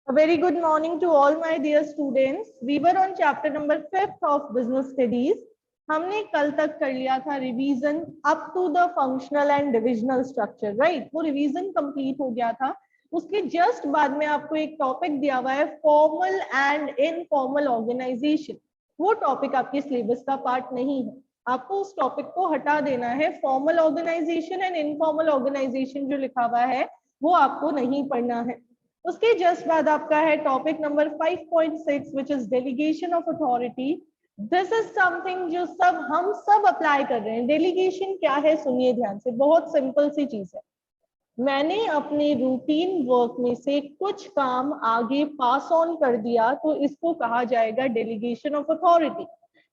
A very good morning to all my dear students. We were on chapter number 5 of business studies. हमने कल तक कर लिया था revision up to the functional and divisional structure, right. वो revision complete हो गया था। उसके जस्ट बाद में आपको एक टॉपिक दिया हुआ है फॉर्मल एंड इनफॉर्मल ऑर्गेनाइजेशन। वो टॉपिक आपके सिलेबस का पार्ट नहीं है, आपको उस टॉपिक को हटा देना है। Formal organisation and informal organisation जो लिखा हुआ है वो आपको नहीं पढ़ना है। उसके जस्ट बाद आपका है topic number 5.6 which is delegation of authority. This is something जो हम सब अप्लाई कर रहे हैं। डेलीगेशन क्या है सुनिए ध्यान से, बहुत सिंपल सी चीज है। मैंने अपने रूटीन वर्क में से कुछ काम आगे पास ऑन कर दिया तो इसको कहा जाएगा डेलीगेशन ऑफ अथॉरिटी।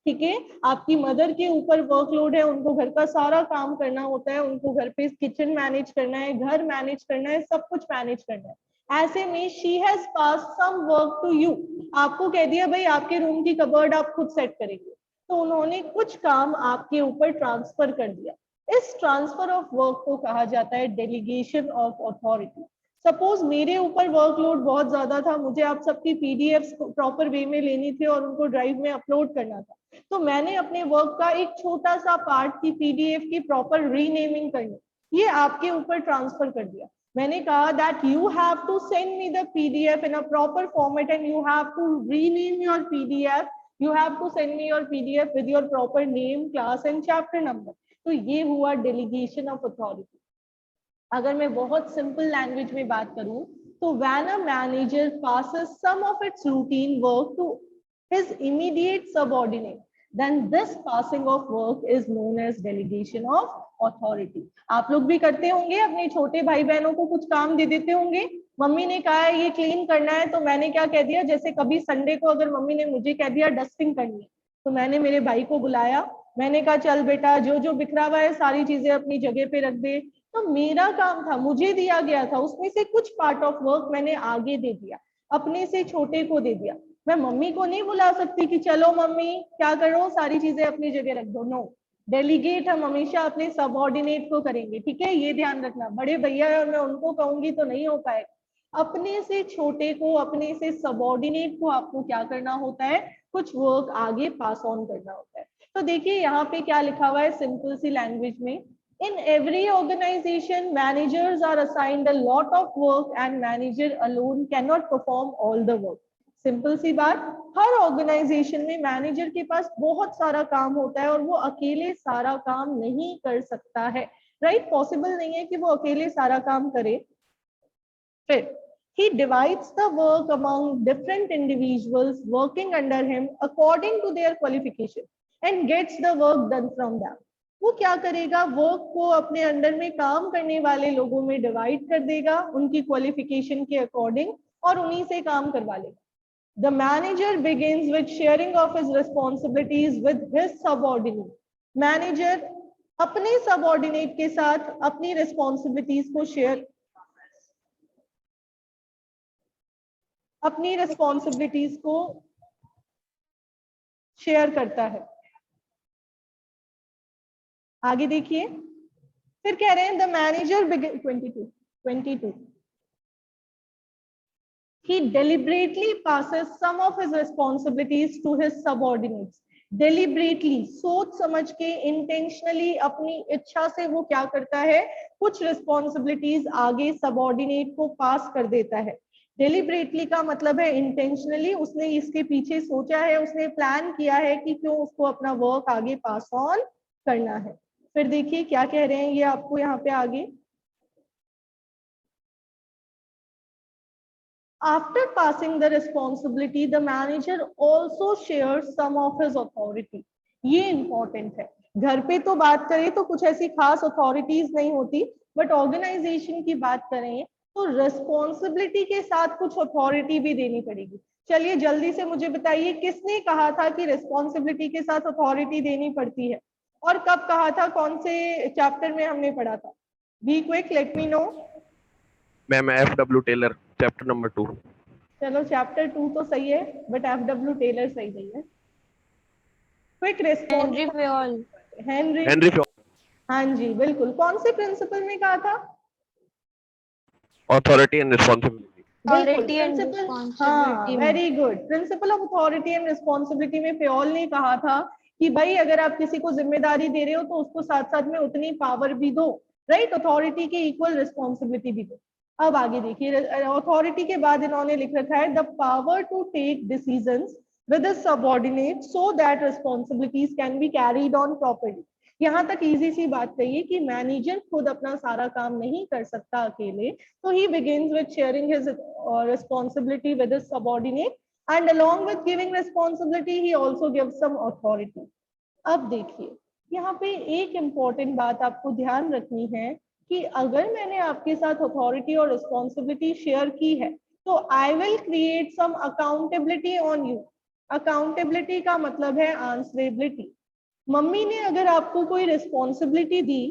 ठीक है, आपकी मदर के ऊपर वर्कलोड है, उनको घर का सारा काम करना होता है, उनको घर पे किचन मैनेज करना है, घर मैनेज करना है, सब कुछ मैनेज करना है। ऐसे में she has pass some work to you. आपको कह दिया भाई आपके रूम की कबर्ड आप खुद सेट करेंगे, तो उन्होंने कुछ काम आपके ऊपर ट्रांसफर कर दिया। इस ट्रांसफर ऑफ वर्क को कहा जाता है डेलीगेशन ऑफ अथॉरिटी। सपोज मेरे ऊपर वर्कलोड बहुत ज्यादा था, मुझे आप सबकी पीडीएफ प्रॉपर वे में लेनी थी और उनको ड्राइव में अपलोड करना था, तो मैंने अपने वर्क का एक छोटा सा पार्ट की पीडीएफ की प्रॉपर रीनेमिंग करनी, ये आपके ऊपर ट्रांसफर कर दिया। मैंने कहा that you have to send me the PDF in a proper format and you have to rename your PDF, you have to send me your PDF with your proper name, class and chapter number. तो ये हुआ delegation of authority. अगर मैं बहुत simple language में बात करूं तो when a manager passes some of its routine work to his immediate subordinate, then this passing of work is known as delegation of authority। आप लोग भी करते होंगे, अपने छोटे भाई बहनों को कुछ काम दे देते होंगे। मम्मी ने कहा है ये क्लीन करना है तो मैंने क्या कह दिया, जैसे कभी संडे को अगर मम्मी ने मुझे कह दिया डस्टिंग करनी है तो मैंने मेरे भाई को बुलाया, मैंने कहा चल बेटा जो जो बिखरा हुआ है सारी चीजें अपनी जगह पे रख दे। तो मेरा काम था, मुझे दिया गया था, उसमें से कुछ पार्ट ऑफ वर्क मैंने आगे दे दिया, अपने से छोटे को दे दिया। मैं मम्मी को नहीं बुला सकती कि चलो मम्मी क्या करो सारी चीजें अपनी जगह रख दो, नो। डेलीगेट हम हमेशा अपने सबऑर्डिनेट को करेंगे, ठीक है, ये ध्यान रखना। बड़े भैया है और मैं उनको कहूंगी तो नहीं हो पाएगा। अपने से छोटे को, अपने से सबऑर्डिनेट को आपको क्या करना होता है, कुछ वर्क आगे पास ऑन करना होता है। तो देखिए यहाँ पे क्या लिखा हुआ है सिंपल सी लैंग्वेज में, in every organisation managers are assigned a lot of work and manager alone can not perform all the work. Simple सी बात, हर ऑर्गेनाइजेशन में मैनेजर के पास बहुत सारा काम होता है और वो अकेले सारा काम नहीं कर सकता है, राइट। पॉसिबल नहीं है कि वो अकेले सारा काम करे। फिर he divides the work among different individuals working under him according to their qualification and gets the work done from them। वो क्या करेगा, वर्क को अपने अंडर में काम करने वाले लोगों में डिवाइड कर देगा उनकी क्वालिफिकेशन के अकॉर्डिंग और उन्हीं से काम करवा लेगा। The manager begins with sharing of his responsibilities with his subordinate। Manager अपने सबऑर्डिनेट के साथ अपनी रिस्पॉन्सिबिलिटीज को शेयर, अपनी रिस्पॉन्सिबिलिटीज को शेयर करता है। आगे देखिए, फिर कह रहे हैं the manager begin 22 he deliberately passes some of his responsibilities to his subordinates। deliberately सोच समझ के, इंटेंशनली, अपनी इच्छा से वो क्या करता है, कुछ रिस्पॉन्सिबिलिटीज आगे सबऑर्डिनेट को पास कर देता है। डेलिबरेटली का मतलब है इंटेंशनली, उसने इसके पीछे सोचा है, उसने प्लान किया है कि क्यों उसको अपना वर्क आगे पास ऑन करना है। फिर देखिए क्या कह रहे हैं ये आपको यहाँ पे आगे, after passing the responsibility the manager also shares some of his authority। ये इंपॉर्टेंट है। घर पे तो बात करें तो कुछ ऐसी खास अथॉरिटीज नहीं होती, बट ऑर्गेनाइजेशन की बात करें तो रिस्पॉन्सिबिलिटी के साथ कुछ अथॉरिटी भी देनी पड़ेगी। चलिए जल्दी से मुझे बताइए किसने कहा था कि रिस्पॉन्सिबिलिटी के साथ अथॉरिटी देनी पड़ती है, और कब कहा था, कौन से चैप्टर में हमने पढ़ा था? Be quick, let me know. Ma'am F.W. Taylor chapter number 2। चलो चैप्टर 2 तो सही है बट F.W. टेलर सही नहीं है। क्विक रिस्पॉन्स, हेनरी, हाँ जी बिल्कुल। कौन से प्रिंसिपल में कहा था? Authority and responsibility. बिल्कुल Authority and प्रिंसिपल, हाँ responsibility में। Very good. Principle of authority and responsibility में प्योल ने कहा था कि भाई अगर आप किसी को जिम्मेदारी दे रहे हो तो उसको साथ साथ में उतनी पावर भी दो, राइट, अथॉरिटी के इक्वल रिस्पॉन्सिबिलिटी भी दो। अब आगे देखिए, अथॉरिटी के बाद इन्होंने लिख रखा है the power to take decisions with his subordinate so that responsibilities can be carried on properly. यहाँ तक इजी सी बात कही कि मैनेजर खुद अपना सारा काम नहीं कर सकता अकेले, तो he begins with sharing his responsibility with his subordinate, and along with giving responsibility he also gives some authority. अब देखिए यहाँ पे एक इम्पॉर्टेंट बात आपको ध्यान रखनी है कि अगर मैंने आपके साथ अथॉरिटी और रिस्पॉन्सिबिलिटी शेयर की है तो I will create some accountability on you. Accountability का मतलब है आंसरेबिलिटी। मम्मी ने अगर आपको कोई रिस्पॉन्सिबिलिटी दी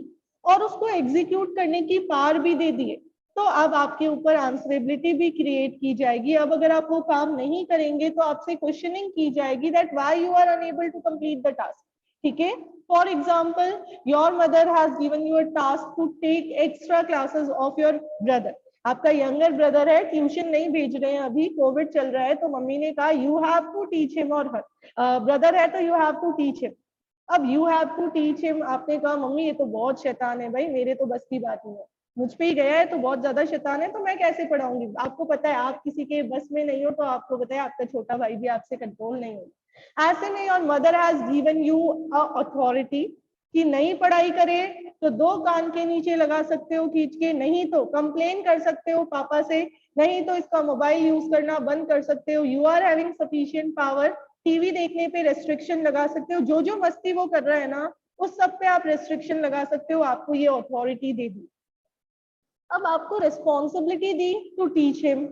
और उसको एग्जीक्यूट करने की पावर भी दे दिए तो अब आपके ऊपर आंसरेबिलिटी भी क्रिएट की जाएगी। अब अगर आप वो काम नहीं करेंगे तो आपसे क्वेश्चनिंग की जाएगी that why you are unable to complete the task. ठीक है, for example your mother has given you a task to take extra classes of your brother. आपका यंगर ब्रदर है, ट्यूशन नहीं भेज रहे हैं, अभी कोविड चल रहा है, तो मम्मी ने कहा you have to teach him, और ब्रदर है तो you have to teach him. अब you have to teach him, आपने कहा मम्मी ये तो बहुत शैतान है भाई, मेरे तो बस की बात नहीं है, मुझ पे ही गया है तो बहुत ज्यादा शैतान है, तो मैं कैसे पढ़ाऊंगी। आपको पता है आप किसी के बस में नहीं हो, तो आपको पता है आपका छोटा भाई भी आपसे कंट्रोल नहीं होगा। ऐसे में your mother has given you a authority कि नहीं पढ़ाई करे तो 2 कान के नीचे लगा सकते हो खींच के, नहीं तो कंप्लेन कर सकते हो पापा से, नहीं तो इसका मोबाइल यूज करना बंद कर सकते हो। You are having sufficient power, TV देखने पे रेस्ट्रिक्शन लगा सकते हो, जो जो मस्ती वो कर रहा है ना उस सब पे आप रेस्ट्रिक्शन लगा सकते हो, आपको ये अथॉरिटी दे दी। अब आपको रिस्पॉन्सिबिलिटी दी टू टीच हिम,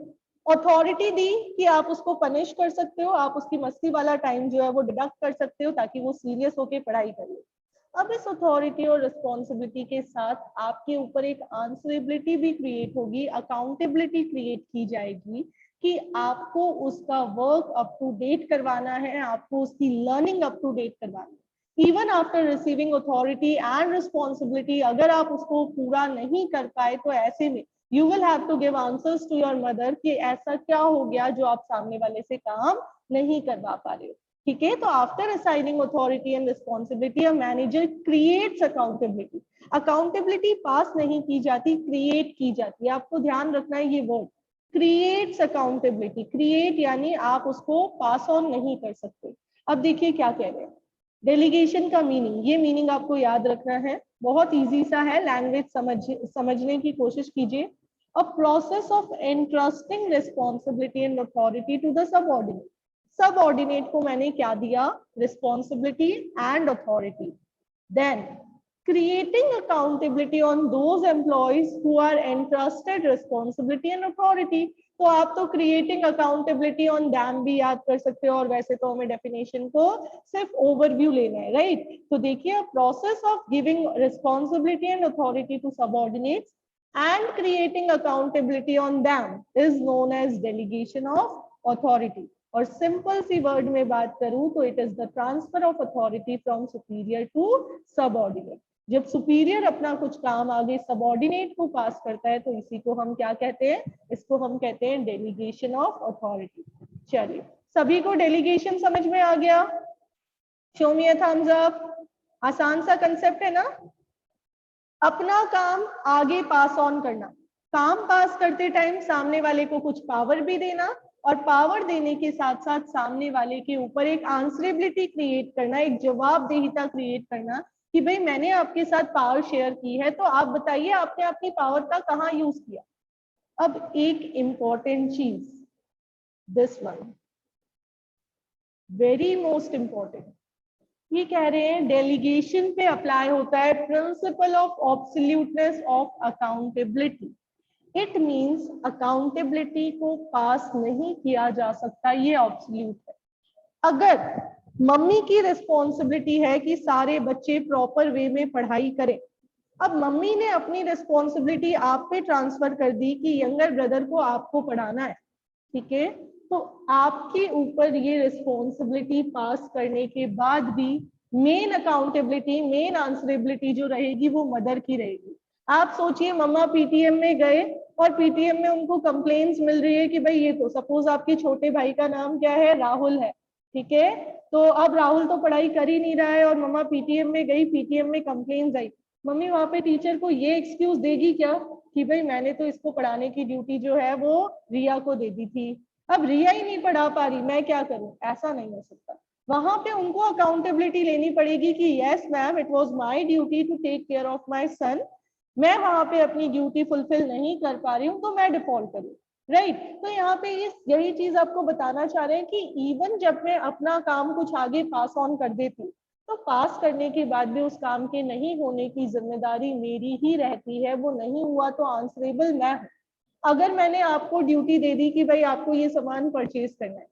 अथॉरिटी दी कि आप उसको पनिश कर सकते हो, आप उसकी मस्ती वाला टाइम जो है वो डिडक्ट कर सकते हो ताकि वो सीरियस होके पढ़ाई करे। अब इस अथॉरिटी और रिस्पॉन्सिबिलिटी के साथ आपके ऊपर एक आंसरेबिलिटी भी क्रिएट होगी, अकाउंटेबिलिटी क्रिएट की जाएगी कि आपको उसका वर्क अप टू डेट करवाना है, आपको उसकी लर्निंग अप टू डेट करवाना है। Even after receiving authority and responsibility, अगर आप उसको पूरा नहीं कर पाए तो ऐसे में you will have to give answers to your mother कि ऐसा क्या हो गया जो आप सामने वाले से काम नहीं करवा पा रहे हो। ठीक है, तो after assigning authority and responsibility a manager creates accountability. Accountability पास नहीं की जाती, क्रिएट की जाती है। आपको ध्यान रखना है ये वर्ड क्रिएट्स अकाउंटेबिलिटी। क्रिएट यानी आप उसको पास ऑन नहीं कर सकते। अब देखिए क्या कह रहे हैं, डेलीगेशन का मीनिंग, ये मीनिंग आपको याद रखना है, बहुत इजी सा है, लैंग्वेज समझने की कोशिश कीजिए। A process of entrusting responsibility and authority to the subordinate. Subordinate को मैंने क्या दिया, responsibility and authority. Then creating accountability on those employees who are entrusted responsibility and authority। तो आप तो क्रिएटिंग अकाउंटेबिलिटी ऑन दैम भी याद कर सकते हो, और वैसे तो हमें डेफिनेशन को सिर्फ ओवरव्यू लेना है, राइट। तो देखिए process of giving responsibility and authority to subordinates and creating accountability on them is known as delegation of authority. और सिंपल सी वर्ड में बात करूं तो it is the transfer of authority from superior to subordinate. जब superior अपना कुछ काम आगे सबऑर्डिनेट को पास करता है तो इसी को हम क्या कहते हैं, इसको हम कहते हैं डेलीगेशन ऑफ अथॉरिटी। चलिए सभी को डेलीगेशन समझ में आ गया, show me a thumbs up. आसान सा कंसेप्ट है ना, अपना काम आगे पास ऑन करना, काम पास करते टाइम सामने वाले को कुछ पावर भी देना, और पावर देने के साथ साथ सामने वाले के ऊपर एक आंसरेबिलिटी क्रिएट करना, एक जवाबदेहिता क्रिएट करना कि भाई मैंने आपके साथ पावर शेयर की है तो आप बताइए आपने अपनी पावर का कहाँ यूज किया। अब एक इंपॉर्टेंट चीज, this one very most important, ये कह रहे हैं डेलीगेशन पे अप्लाई होता है principle of absoluteness of accountability. It means accountability को पास नहीं किया जा सकता, ये ऑब्सोल्यूट है। अगर मम्मी की रिस्पॉन्सिबिलिटी है कि सारे बच्चे प्रॉपर वे में पढ़ाई करें, अब मम्मी ने अपनी रिस्पॉन्सिबिलिटी आप पे ट्रांसफर कर दी कि यंगर ब्रदर को आपको पढ़ाना है, ठीक है, तो आपके ऊपर ये रिस्पॉन्सिबिलिटी पास करने के बाद भी मेन अकाउंटेबिलिटी, मेन आंसरेबिलिटी जो रहेगी वो मदर की रहेगी। आप सोचिए मम्मा पीटीएम में गए और पीटीएम में उनको कंप्लेंट्स मिल रही है कि भाई ये तो सपोज आपके छोटे भाई का नाम क्या है, राहुल है, ठीक है, तो अब राहुल तो पढ़ाई कर ही नहीं रहा है और मम्मा पीटीएम में गई, पीटीएम में कंप्लेंट्स आई, मम्मी वहां पे टीचर को ये एक्सक्यूज देगी क्या कि भाई मैंने तो इसको पढ़ाने की ड्यूटी जो है वो रिया को दे दी थी, अब रिया ही नहीं पढ़ा पा रही, मैं क्या करूं? ऐसा नहीं हो सकता। वहां पे उनको अकाउंटेबिलिटी लेनी पड़ेगी कि yes ma'am, it was my duty to take care of my son, मैं वहां पे अपनी ड्यूटी फुलफिल नहीं कर पा रही हूँ तो मैं डिफॉल्ट करूँ, राइट। तो यहाँ पे यही चीज आपको बताना चाह रहे हैं कि इवन जब मैं अपना काम कुछ आगे पास ऑन कर देती हूँ तो पास करने के बाद भी उस काम के नहीं होने की जिम्मेदारी मेरी ही रहती है, वो नहीं हुआ तो आंसरेबल मैं हूँ। अगर मैंने आपको ड्यूटी दे दी कि भाई आपको ये सामान परचेज करना है,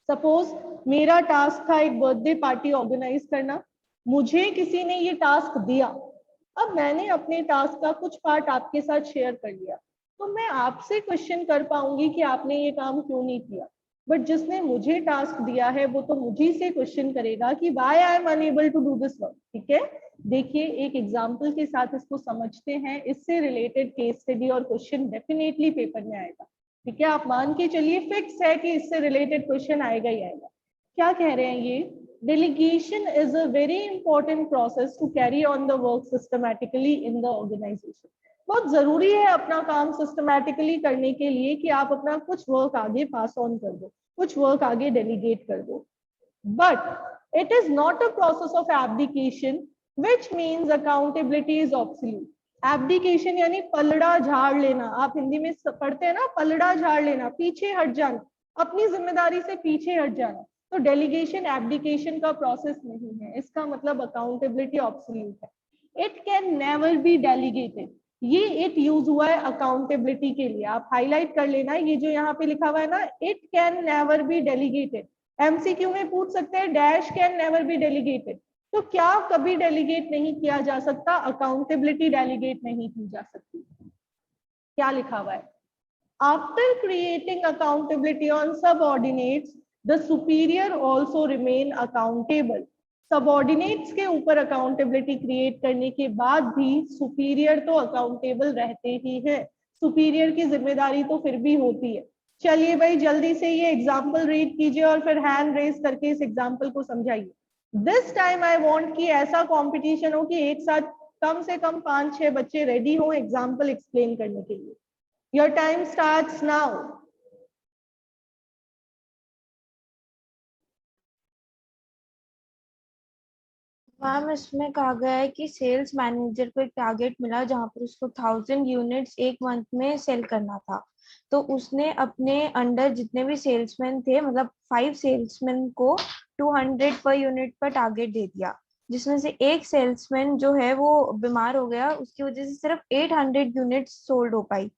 सपोज मेरा टास्क था एक बर्थडे पार्टी ऑर्गेनाइज करना, मुझे किसी ने ये टास्क दिया, अब मैंने अपने टास्क का कुछ पार्ट आपके साथ शेयर कर लिया, तो मैं आपसे क्वेश्चन कर पाऊंगी कि आपने ये काम क्यों नहीं किया, बट जिसने मुझे टास्क दिया है वो तो मुझे से क्वेश्चन करेगा कि why I am unable to do this work, ठीक है। देखिए एक एग्जांपल के साथ इसको समझते हैं, इससे रिलेटेड केस स्टडी और क्वेश्चन डेफिनेटली पेपर में आएगा, ठीक है, आप मान के चलिए फिक्स है कि इससे रिलेटेड क्वेश्चन आएगा ही आएगा। क्या कह रहे हैं ये, delegation is a very important process to carry on the work systematically in the organization। बहुत जरूरी है अपना काम सिस्टमैटिकली करने के लिए कि आप अपना कुछ वर्क आगे पास ऑन कर दो, कुछ वर्क आगे डेलीगेट कर दो, but it is not a process of abdication which means accountability is absolute. Abdication यानी पलड़ा झाड़ लेना, आप हिंदी में पढ़ते हैं ना, पलड़ा झाड़ लेना, पीछे हट जाना, अपनी जिम्मेदारी से पीछे हट जाना, तो डेलीगेशन एब्डिकेशन का प्रोसेस नहीं है, इसका मतलब अकाउंटेबिलिटी ऑब्सोल्यूट है। It can never be delegated, ये इट यूज हुआ है अकाउंटेबिलिटी के लिए, आप हाईलाइट कर लेना, ये जो यहाँ पे लिखा हुआ है ना, it can never be delegated, MCQ में पूछ सकते हैं dash can never be delegated, तो क्या कभी डेलीगेट नहीं किया जा सकता, अकाउंटेबिलिटी डेलीगेट नहीं की जा सकती। क्या लिखा हुआ है, after creating accountability on subordinates the superior also remain accountable. Subordinates के ऊपर अकाउंटेबिलिटी क्रिएट करने के बाद भी सुपीरियर तो अकाउंटेबल रहते ही हैं, सुपीरियर की जिम्मेदारी तो फिर भी होती है। चलिए भाई जल्दी से ये एग्जाम्पल रीड कीजिए और फिर हैंड रेज करके इस एग्जाम्पल को समझाइए। दिस टाइम आई वांट कि ऐसा कंपटीशन हो कि एक साथ कम से कम 5-6 बच्चे रेडी हो एग्जाम्पल एक्सप्लेन करने के लिए। Your time starts now. Ma'am इसमें कहा गया है कि सेल्स मैनेजर को एक टारगेट मिला जहां पर उसको 1000 यूनिट्स एक मंथ में सेल करना था, तो उसने अपने अंडर जितने भी सेल्समैन थे, मतलब 5 सेल्समैन को 200 पर यूनिट पर टारगेट दे दिया, जिसमें से एक सेल्समैन जो है वो बीमार हो गया, उसकी वजह से सिर्फ 800 यूनिट्स सोल्ड हो पाई।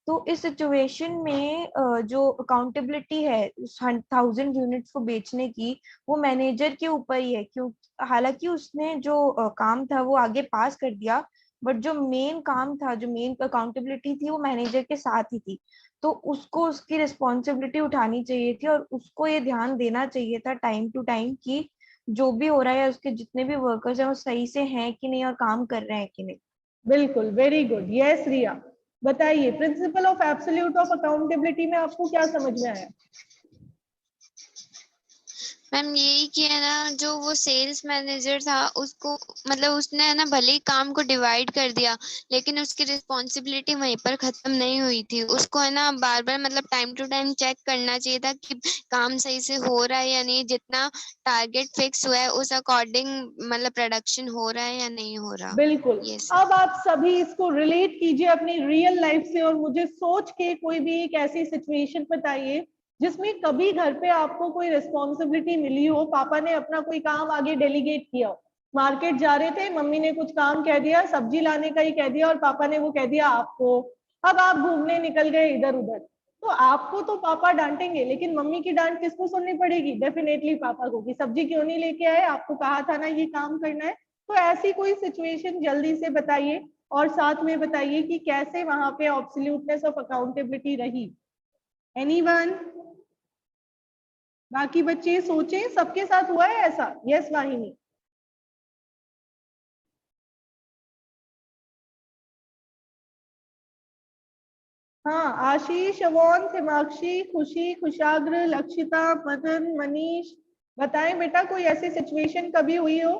तो इस सिचुएशन में जो अकाउंटेबिलिटी है 1000 यूनिट्स को बेचने की, वो मैनेजर के ऊपर ही है, क्यों, हालांकि उसने जो काम था वो आगे पास कर दिया, बट जो मेन काम था, जो मेन अकाउंटेबिलिटी थी, वो मैनेजर के साथ ही थी, तो उसको उसकी रिस्पॉन्सिबिलिटी उठानी चाहिए थी और उसको ये ध्यान देना चाहिए था टाइम टू टाइम कि जो भी हो रहा है, उसके जितने भी वर्कर्स हैं वो सही से हैं कि नहीं और काम कर रहे हैं कि नहीं। बिल्कुल, वेरी गुड, यस रिया, बताइए principle of absolute of accountability में आपको क्या समझ में आया। मैम यही किया ना, जो वो सेल्स मैनेजर था उसको, मतलब उसने है ना भले ही काम को डिवाइड कर दिया, लेकिन उसकी रिस्पॉन्सिबिलिटी वहीं पर खत्म नहीं हुई थी, उसको है ना बार बार मतलब टाइम टू टाइम चेक करना चाहिए था कि काम सही से हो रहा है या नहीं, जितना टारगेट फिक्स हुआ है उस अकॉर्डिंग मतलब प्रोडक्शन हो रहा है या नहीं हो रहा। बिल्कुल, ये अब आप सभी इसको रिलेट कीजिए अपनी रियल लाइफ से और मुझे सोच के कोई भी एक ऐसी सिचुएशन बताइए जिसमें कभी घर पे आपको कोई रिस्पॉन्सिबिलिटी मिली हो, पापा ने अपना कोई काम आगे डेलीगेट किया हो, मार्केट जा रहे थे, मम्मी ने कुछ काम कह दिया, सब्जी लाने का ही कह दिया और पापा ने वो कह दिया आपको, अब आप घूमने निकल गए इधर उधर, तो आपको तो पापा डांटेंगे, लेकिन मम्मी की डांट किसको सुननी पड़ेगी, डेफिनेटली पापा को, कि सब्जी क्यों नहीं लेके आए, आपको कहा था ना ये काम करना है। तो ऐसी कोई सिचुएशन जल्दी से बताइए और साथ में बताइए कि कैसे वहां पे ऑब्सोल्यूटनेस ऑफ अकाउंटेबिलिटी रही। एनीवन, बाकी बच्चे सोचें, सबके साथ हुआ है ऐसा। यस वाहिनी। हाँ, आशीष, अवोन, हिमाक्षी, खुशी, खुशाग्र, लक्षिता, मदन, मनीष, बताएं बेटा कोई ऐसी सिचुएशन कभी हुई हो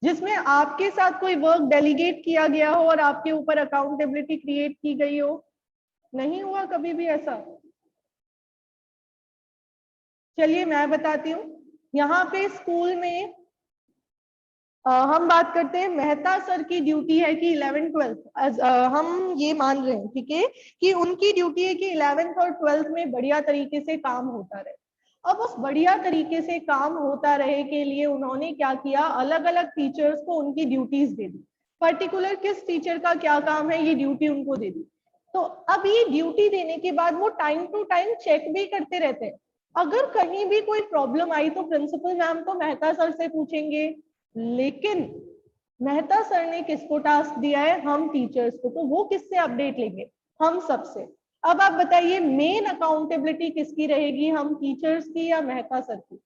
जिसमें आपके साथ कोई वर्क डेलीगेट किया गया हो और आपके ऊपर अकाउंटेबिलिटी क्रिएट की गई हो? नहीं हुआ कभी भी ऐसा? चलिए मैं बताती हूँ। यहाँ पे स्कूल में हम बात करते हैं, मेहता सर की ड्यूटी है कि 11th-12th हम ये मान रहे हैं, ठीक है, कि उनकी ड्यूटी है कि 11th और 12th में बढ़िया तरीके से काम होता रहे। अब उस बढ़िया तरीके से काम होता रहे के लिए उन्होंने क्या किया, अलग अलग टीचर्स को उनकी ड्यूटीज दे दी। पर्टिकुलर किस टीचर का क्या काम है ये ड्यूटी उनको दे दी। तो अब ये ड्यूटी देने के बाद वो टाइम टू टाइम चेक भी करते रहते हैं। अगर कहीं भी कोई प्रॉब्लम आई तो प्रिंसिपल मैम तो मेहता सर से पूछेंगे, लेकिन मेहता सर ने किसको टास्क दिया है, हम टीचर्स को, तो वो किससे अपडेट लेंगे, हम सबसे। अब आप बताइए मेन अकाउंटेबिलिटी किसकी रहेगी, हम टीचर्स की या मेहता सर की?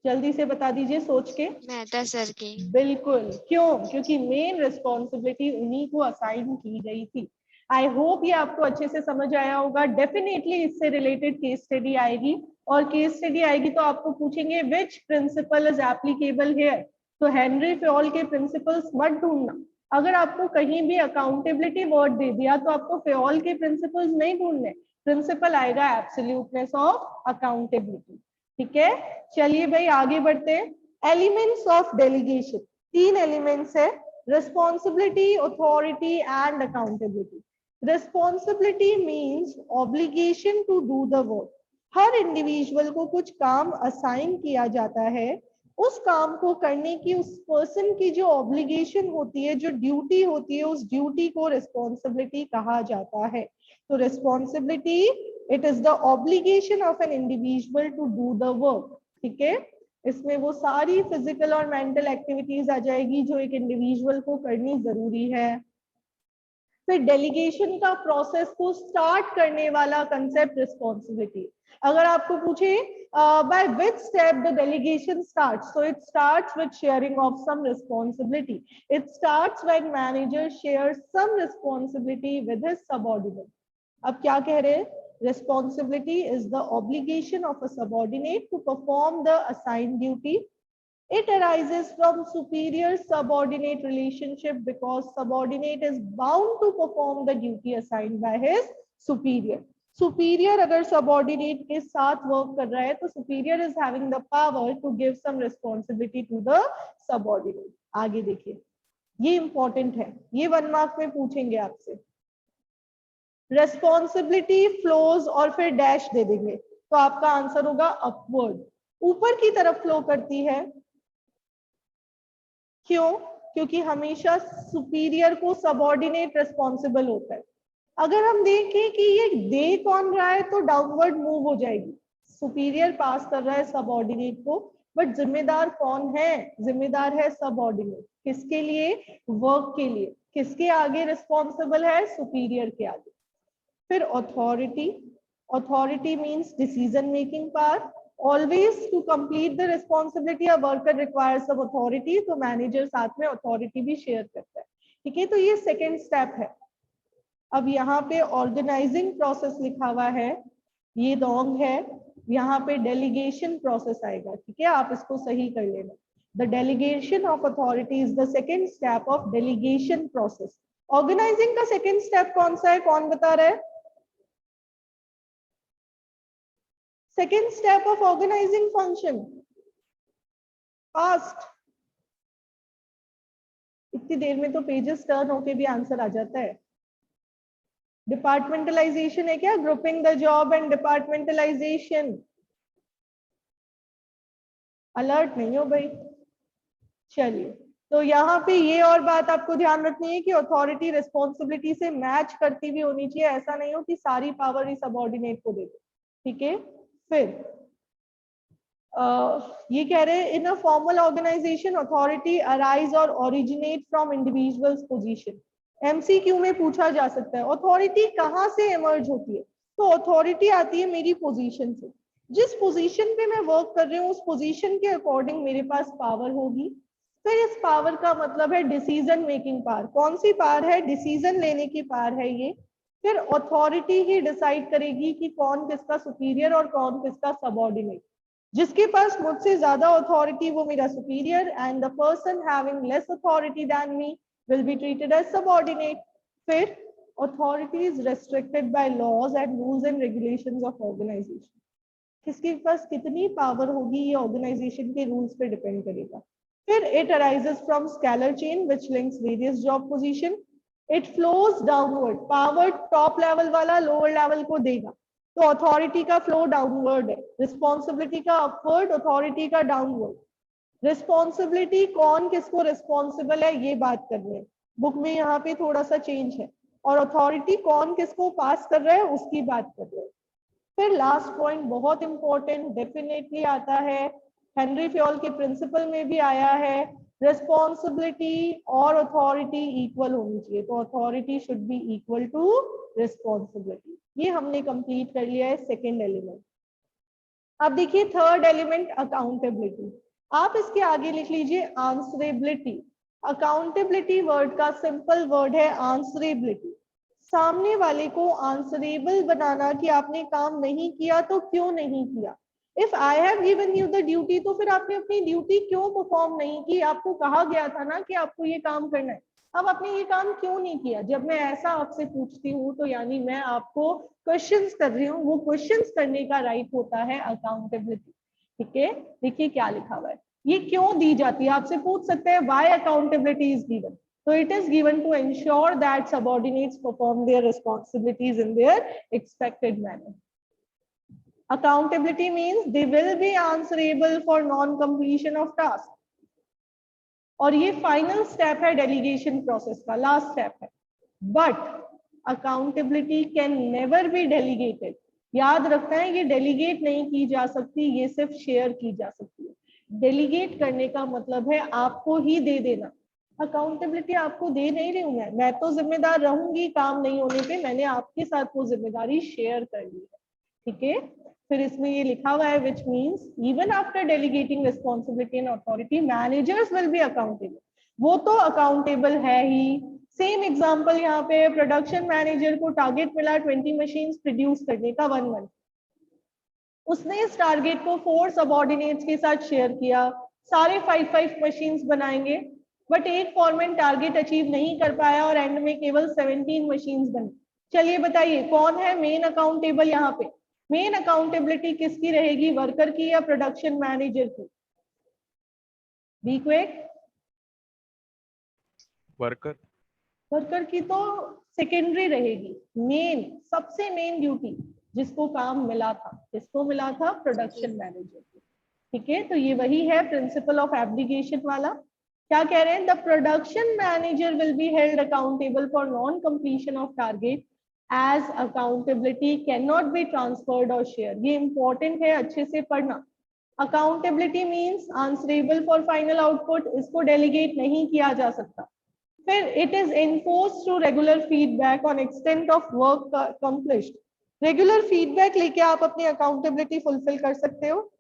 जल्दी से बता दीजिए सोच के। मेहता सर की। बिल्कुल, क्यों? क्योंकि मेन रिस्पॉन्सिबिलिटी उन्हीं को असाइन की गई थी। आई होप ये आपको अच्छे से समझ आया होगा। डेफिनेटली इससे रिलेटेड केस स्टडी आएगी, और केस स्टडी आएगी तो आपको पूछेंगे which principle is applicable here, तो हेनरी फ्योल के प्रिंसिपल्स मत ढूंढना। अगर आपको कहीं भी अकाउंटेबिलिटी वर्ड दे दिया तो आपको फ्योल के प्रिंसिपल्स नहीं ढूंढने, प्रिंसिपल आएगा एब्सोल्यूटनेस ऑफ अकाउंटेबिलिटी। ठीक है, चलिए भाई आगे बढ़ते हैं। एलिमेंट्स ऑफ डेलीगेशन, 3 एलिमेंट्स है, responsibility, authority and accountability. Responsibility means obligation to do the work. हर इंडिविजुअल को कुछ काम असाइन किया जाता है, उस काम को करने की उस पर्सन की जो ऑब्लिगेशन होती है, जो ड्यूटी होती है, उस ड्यूटी को रिस्पॉन्सिबिलिटी कहा जाता है। तो responsibility, it is the obligation of an individual to do the work. ठीक है, इसमें वो सारी फिजिकल और मेंटल एक्टिविटीज आ जाएगी जो एक इंडिविजुअल को करनी जरूरी है। फिर डेलीगेशन का प्रोसेस को स्टार्ट करने वाला कंसेप्ट रिस्पॉन्सिबिलिटी। अगर आपको पूछे by which step the delegation starts, so it starts with sharing of some responsibility. It starts when manager shares some responsibility with his subordinate. अब क्या कह रहे हैं, responsibility is the obligation of a subordinate to perform the assigned duty. It arises from superior subordinate relationship because subordinate is bound to perform the duty assigned by his superior. Superior अगर subordinate के साथ work कर रहा है तो superior is having the power to give some responsibility to the subordinate. आगे देखिए, ये important है, ये 1 मार्क में पूछेंगे आपसे। रेस्पॉन्सिबिलिटी फ्लोज और फिर डैश दे देंगे तो आपका आंसर होगा अपवर्ड, ऊपर की तरफ फ्लो करती है। क्यों? क्योंकि हमेशा सुपीरियर को सबऑर्डिनेट रिस्पॉन्सिबल होता है। अगर हम देखें कि ये दे कौन रहा है तो डाउनवर्ड मूव हो जाएगी, सुपीरियर पास कर रहा है सबऑर्डिनेट को, बट जिम्मेदार कौन है, जिम्मेदार है सबऑर्डिनेट। किसके लिए? वर्क के लिए। किसके आगे रिस्पॉन्सिबल है? सुपीरियर के आगे। फिर authority, authority means decision making power. Always to complete the responsibility a worker requires some authority, तो मैनेजर साथ में अथॉरिटी भी शेयर करता है। ठीक है, तो ये सेकेंड स्टेप है। अब यहाँ पे ऑर्गेनाइजिंग प्रोसेस लिखा हुआ है, ये रॉन्ग है, यहाँ पे डेलीगेशन प्रोसेस आएगा। ठीक है, आप इसको सही कर लेना। The delegation of authority is the second step of delegation process. Organizing का सेकेंड स्टेप कौन सा है, कौन बता रहा है? Second step of organizing function, fast। इतनी देर में तो पेजेस टर्न होके भी आंसर आ जाता है। डिपार्टमेंटलाइजेशन है क्या? Grouping the job and departmentalisation. Alert नहीं हो भाई। चलिए, तो यहाँ पे ये और बात आपको ध्यान रखनी है कि अथॉरिटी रिस्पॉन्सिबिलिटी से मैच करती भी होनी चाहिए, ऐसा नहीं हो कि सारी पावर ही सबऑर्डिनेट को दे दे। ठीक है, फिर ये कह रहे हैं in a formal organisation authority arise और originate from individuals position. MCQ में पूछा जा सकता है अथॉरिटी कहाँ से इमर्ज होती है, तो अथॉरिटी आती है मेरी पोजीशन से। जिस पोजीशन पे मैं वर्क कर रही हूँ उस पोजीशन के अकॉर्डिंग मेरे पास पावर होगी। फिर इस पावर का मतलब है डिसीजन मेकिंग पावर। कौन सी पावर है? डिसीजन लेने की पावर है ये। फिर अथॉरिटी ही डिसाइड करेगी कि कौन किसका सुपीरियर और कौन किसका सबऑर्डिनेट। जिसके पास मुझसे ज्यादा अथॉरिटी वो मेरा superior, and the person having less authority than me will be treated as subordinate. फिर authority is restricted by laws and rules and regulations of organisation. किसके पास कितनी पावर होगी ये ऑर्गेनाइजेशन के रूल्स पे डिपेंड करेगा। फिर it arises from scalar chain which links various job position. It flows downward, power top level वाला लोअर लेवल को देगा, तो अथॉरिटी का फ्लो डाउनवर्ड है, रिस्पॉन्सिबिलिटी का अपवर्ड, अथॉरिटी का डाउनवर्ड। रिस्पॉन्सिबिलिटी कौन किसको रिस्पॉन्सिबल है ये बात कर रहे हैं, बुक में यहाँ पे थोड़ा सा चेंज है, और अथॉरिटी कौन किसको पास कर रहा है उसकी बात कर रहे हैं। फिर लास्ट पॉइंट बहुत इंपॉर्टेंट डेफिनेटली आता है, हेनरी फ्योल के प्रिंसिपल में भी आया है, रिस्पॉन्सिबिलिटी और अथॉरिटी इक्वल होनी चाहिए, तो authority should be equal to responsibility. ये हमने कंप्लीट कर लिया है सेकेंड एलिमेंट। अब देखिए थर्ड एलिमेंट अकाउंटेबिलिटी। आप इसके आगे लिख लीजिए आंसरेबिलिटी। अकाउंटेबिलिटी वर्ड का सिंपल वर्ड है आंसरेबिलिटी। सामने वाले को आंसरेबल बनाना कि आपने काम नहीं किया तो क्यों नहीं किया। If I have given you the duty, तो फिर आपने अपनी ड्यूटी क्यों परफॉर्म नहीं की। आपको कहा गया था ना कि आपको ये काम करना है, अब आपने ये काम क्यों नहीं किया। जब मैं ऐसा आपसे पूछती हूँ तो यानी मैं आपको क्वेश्चंस कर रही हूँ, वो क्वेश्चंस करने का राइट होता है अकाउंटेबिलिटी। ठीक है, देखिए क्या लिखा हुआ है, ये क्यों दी जाती है। आपसे पूछ सकते हैं why accountability is given, so it is given to ensure that subordinates perform their responsibilities in their expected manner. Accountability means they will be answerable for non-completion of task. और ये फाइनल स्टेप है delegation process का, last step है। But accountability can never be delegated. याद रखना है ये delegate नहीं की जा सकती, ये सिर्फ शेयर की जा सकती है। डेलीगेट करने का मतलब है आपको ही दे देना। अकाउंटेबिलिटी आपको दे नहीं रही हूं मैं तो जिम्मेदार रहूंगी काम नहीं होने पे, मैंने आपके साथ वो जिम्मेदारी शेयर कर ली है। ठीक है, फिर इसमें ये लिखा हुआ है which means even after delegating responsibility and authority managers will be accountable. वो तो अकाउंटेबल है ही। सेम एग्जांपल यहाँ पे प्रोडक्शन मैनेजर को टारगेट मिला 20 मशीन्स प्रोड्यूस करने का 1 मंथ। उसने इस टारगेट को 4 सबऑर्डिनेट्स के साथ शेयर किया, सारे 5 मशीन्स बनाएंगे, बट एक फॉरमैन टारगेट अचीव नहीं कर पाया और एंड में केवल 17 मशीन्स बनी। चलिए बताइए कौन है मेन अकाउंटेबल। यहाँ पे मेन अकाउंटेबिलिटी किसकी रहेगी, वर्कर की या प्रोडक्शन मैनेजर की। Be quick. वर्कर की तो सेकेंडरी रहेगी, मेन सबसे मेन ड्यूटी जिसको काम मिला था, किसको मिला था, प्रोडक्शन मैनेजर को। ठीक है, तो ये वही है प्रिंसिपल ऑफ एब्डिकेशन वाला। क्या कह रहे हैं, the production manager will be held accountable for non completion of target as accountability can not be transferred और शेयर। ये इंपॉर्टेंट है, अच्छे से पढ़ना। Accountability means answerable for final output, इसको डेलीगेट नहीं किया जा सकता। फिर it is enforced through regular feedback on extent of work accomplished. Regular feedback लेके आप अपनी अकाउंटेबिलिटी फुलफिल कर सकते हो।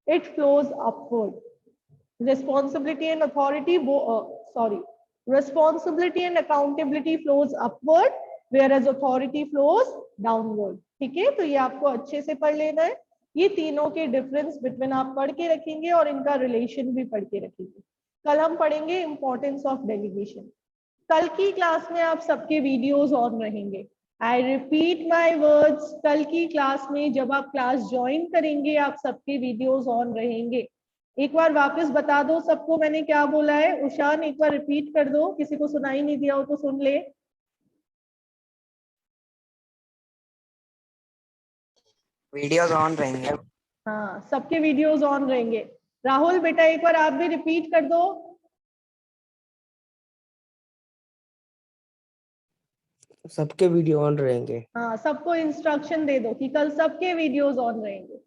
It flows upward. Responsibility and authority, responsibility and accountability flows upward, whereas authority flows downward. ठीक है, तो ये आपको अच्छे से पढ़ लेना है। ये तीनों के डिफरेंस बिटवीन आप पढ़ के रखेंगे और इनका रिलेशन भी पढ़ के रखेंगे। कल हम पढ़ेंगे इंपॉर्टेंस ऑफ डेलीगेशन। कल की क्लास में आप सबके वीडियोस ऑन रहेंगे। आई रिपीट माई वर्ड्स, कल की क्लास में जब आप क्लास ज्वाइन करेंगे आप सबके वीडियोस ऑन रहेंगे। एक बार वापस बता दो सबको मैंने क्या बोला है। उषान एक बार रिपीट कर दो, किसी को सुनाई नहीं दिया हो तो सुन ले। वीडियोस ऑन रहेंगे। हाँ, सबके वीडियोस ऑन रहेंगे। राहुल बेटा एक बार आप भी रिपीट कर दो। सबके वीडियो ऑन रहेंगे। हाँ, सबको इंस्ट्रक्शन दे दो कि कल सबके वीडियोस ऑन रहेंगे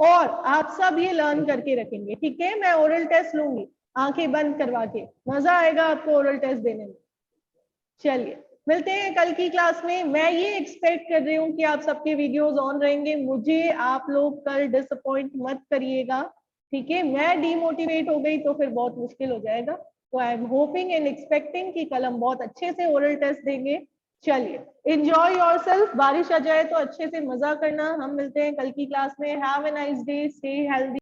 और आप सब ये लर्न करके रखेंगे। ठीक है, मैं ओरल टेस्ट लूंगी आंखें बंद करवा के, मजा आएगा आपको ओरल टेस्ट देने में। चलिए मिलते हैं कल की क्लास में। मैं ये एक्सपेक्ट कर रही हूँ कि आप सबके वीडियोस ऑन रहेंगे। मुझे आप लोग कल डिसअपॉइंट मत करिएगा। ठीक है, मैं डीमोटिवेट हो गई तो फिर बहुत मुश्किल हो जाएगा। तो I am hoping and expecting कि कल हम बहुत अच्छे से ओरल टेस्ट देंगे। चलिए, enjoy yourself. बारिश आ जाए तो अच्छे से मजा करना. हम मिलते हैं कल की क्लास में. Have a nice day. Stay healthy.